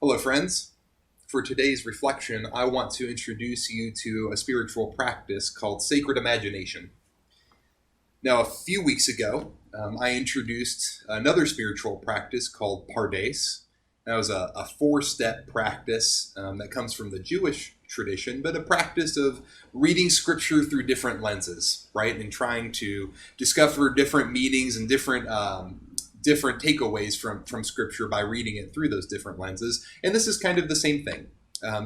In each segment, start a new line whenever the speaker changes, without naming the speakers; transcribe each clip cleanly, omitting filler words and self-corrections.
Hello, friends. For today's reflection, I want to introduce you to a spiritual practice called sacred imagination. Now, a few weeks ago, I introduced another spiritual practice called pardes. That was a four-step practice that comes from the Jewish tradition, but a practice of reading scripture through different lenses, right? And trying to discover different meanings and different takeaways from scripture by reading it through those different lenses. And this is kind of the same thing.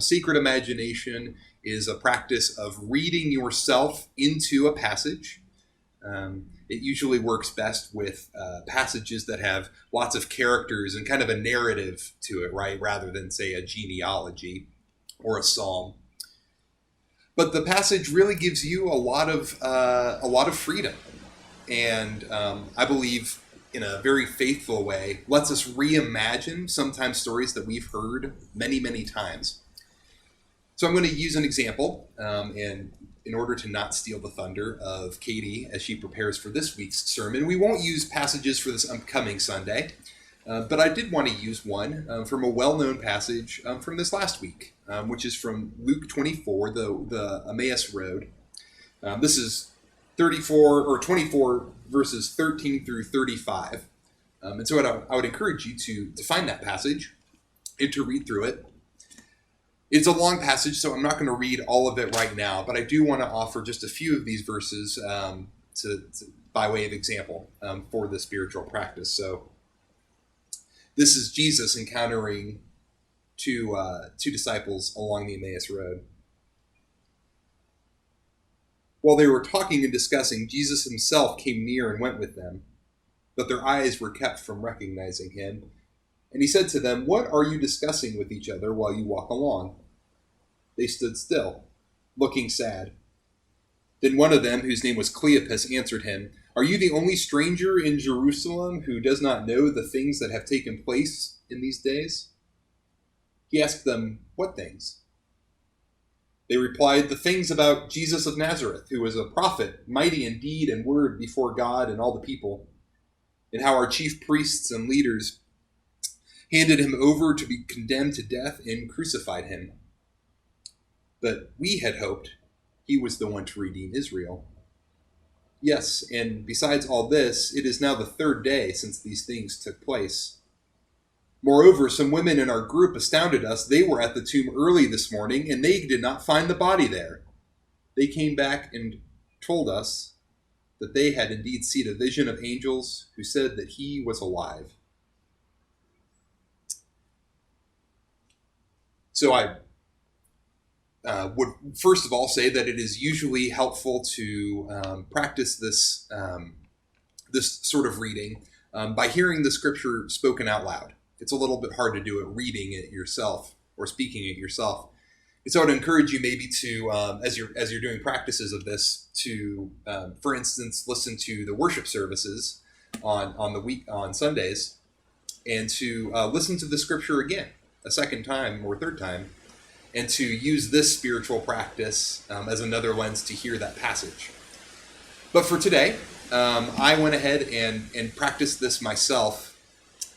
Sacred imagination is a practice of reading yourself into a passage. It usually works best with passages that have lots of characters and kind of a narrative to it, right? Rather than, say, a genealogy or a psalm. But the passage really gives you a lot of freedom, and I believe in a very faithful way lets us reimagine sometimes stories that we've heard many, many times. So I'm going to use an example, and in order to not steal the thunder of Katie as she prepares for this week's sermon, we won't use passages for this upcoming Sunday, but I did want to use one from a well-known passage from this last week, which is from Luke 24, the Emmaus Road. This is 24 verses 13 through 35. And so I would encourage you to find that passage and to read through it. It's a long passage, so I'm not going to read all of it right now, but I do want to offer just a few of these verses by way of example for the spiritual practice. So this is Jesus encountering two disciples along the Emmaus Road. While they were talking and discussing, Jesus himself came near and went with them, but their eyes were kept from recognizing him. And he said to them, "What are you discussing with each other while you walk along?" They stood still, looking sad. Then one of them, whose name was Cleopas, answered him, "Are you the only stranger in Jerusalem who does not know the things that have taken place in these days?" He asked them, "What things?" They replied, "The things about Jesus of Nazareth, who was a prophet, mighty in deed and word before God and all the people, and how our chief priests and leaders handed him over to be condemned to death and crucified him. But we had hoped he was the one to redeem Israel. Yes, and besides all this, it is now the third day since these things took place. Moreover, some women in our group astounded us. They were at the tomb early this morning, and they did not find the body there. They came back and told us that they had indeed seen a vision of angels who said that he was alive." So I would first of all say that it is usually helpful to practice this sort of reading by hearing the scripture spoken out loud. It's a little bit hard to do it reading it yourself or speaking it yourself. And so I'd encourage you maybe to, as you're doing practices of this, to, for instance, listen to the worship services on Sundays, and to listen to the scripture again a second time or third time, and to use this spiritual practice as another lens to hear that passage. But for today, I went ahead and practiced this myself.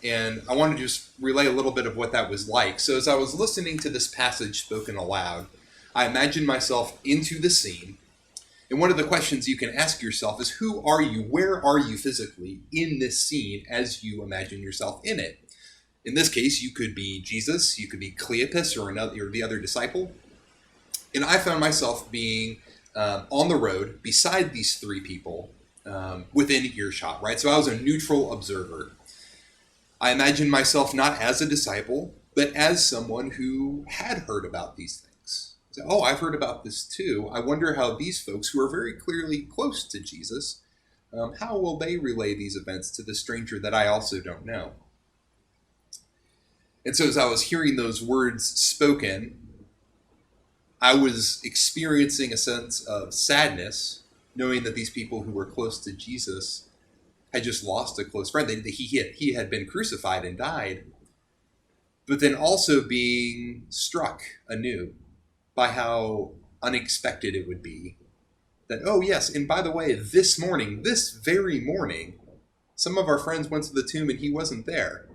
And I want to just relay a little bit of what that was like. So as I was listening to this passage spoken aloud, I imagined myself into the scene. And one of the questions you can ask yourself is, who are you? Where are you physically in this scene as you imagine yourself in it? In this case, you could be Jesus, you could be Cleopas or the other disciple. And I found myself being on the road beside these three people within earshot, right? So I was a neutral observer. I imagined myself not as a disciple, but as someone who had heard about these things. So, oh, I've heard about this too. I wonder how these folks who are very clearly close to Jesus, how will they relay these events to the stranger that I also don't know? And so as I was hearing those words spoken, I was experiencing a sense of sadness, knowing that these people who were close to Jesus had just lost a close friend. He had been crucified and died, but then also being struck anew by how unexpected it would be that, oh yes, and by the way, this very morning, some of our friends went to the tomb and he wasn't there.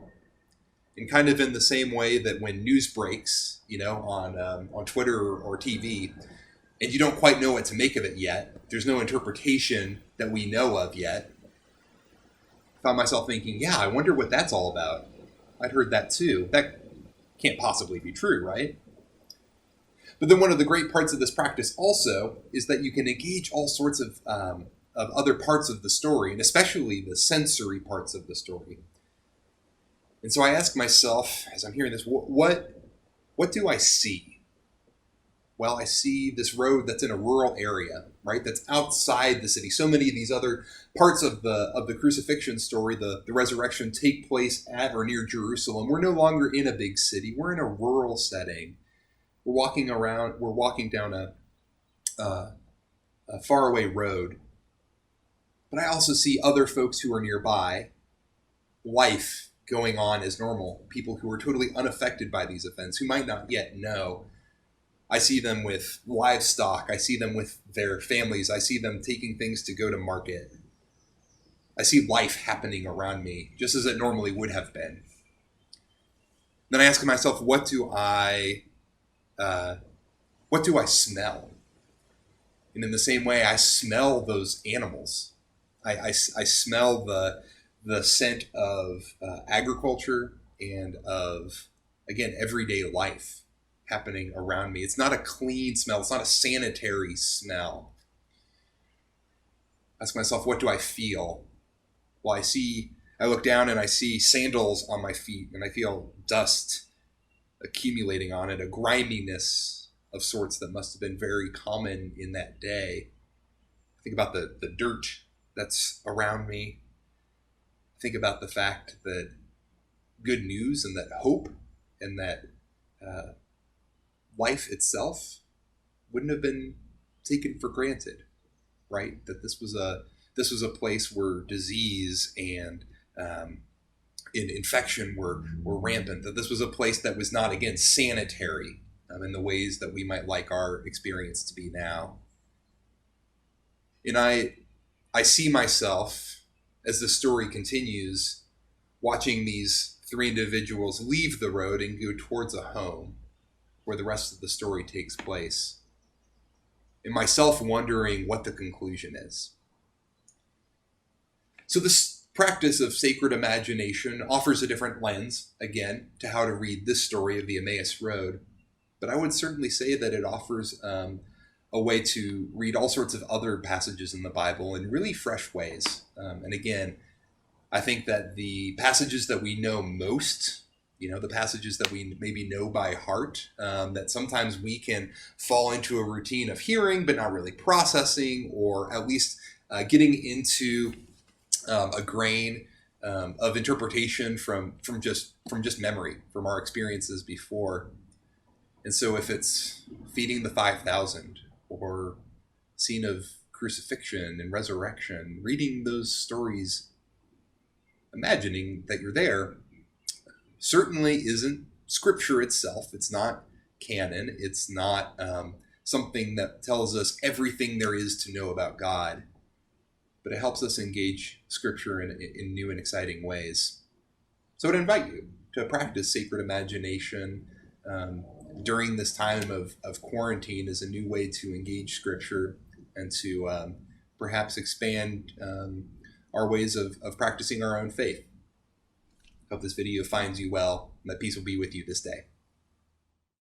And kind of in the same way that when news breaks, on Twitter or TV, and you don't quite know what to make of it yet, there's no interpretation that we know of yet, I found myself thinking, yeah, I wonder what that's all about. I'd heard that too. That can't possibly be true, right? But then one of the great parts of this practice also is that you can engage all sorts of other parts of the story, and especially the sensory parts of the story. And so I ask myself, as I'm hearing this, what do I see? Well, I see this road that's in a rural area, right? That's outside the city. So many of these other parts of the crucifixion story, the resurrection, take place at or near Jerusalem. We're no longer in a big city. We're in a rural setting. We're walking down a faraway road. But I also see other folks who are nearby, life going on as normal, people who are totally unaffected by these events, who might not yet know. I see them with livestock. I see them with their families. I see them taking things to go to market. I see life happening around me, just as it normally would have been. Then I ask myself, what do I smell? And in the same way, I smell those animals. I smell the scent of agriculture and of, again, everyday life happening around me. It's not a clean smell. It's not a sanitary smell. I ask myself, what do I feel? Well, I look down and I see sandals on my feet, and I feel dust accumulating on it, a griminess of sorts that must have been very common in that day. I think about the dirt that's around me. I think about the fact that good news and that hope and that life itself wouldn't have been taken for granted, right? That this was a place where disease and infection were rampant. That this was a place that was not, again, sanitary in the ways that we might like our experience to be now. And I see myself, as the story continues, watching these three individuals leave the road and go towards a home where the rest of the story takes place, and myself wondering what the conclusion is. So this practice of sacred imagination offers a different lens, again, to how to read this story of the Emmaus Road. But I would certainly say that it offers a way to read all sorts of other passages in the Bible in really fresh ways. And again, I think that the passages that we know most, the passages that we maybe know by heart, that sometimes we can fall into a routine of hearing but not really processing, or at least getting into a grain of interpretation from just memory, from our experiences before. And so if it's feeding the 5,000 or scene of crucifixion and resurrection, reading those stories, imagining that you're there, certainly isn't scripture itself. It's not canon. It's not something that tells us everything there is to know about God, but it helps us engage scripture in new and exciting ways. So I'd invite you to practice sacred imagination during this time of quarantine as a new way to engage scripture and to perhaps expand our ways of practicing our own faith. Hope this video finds you well, and that peace will be with you this day.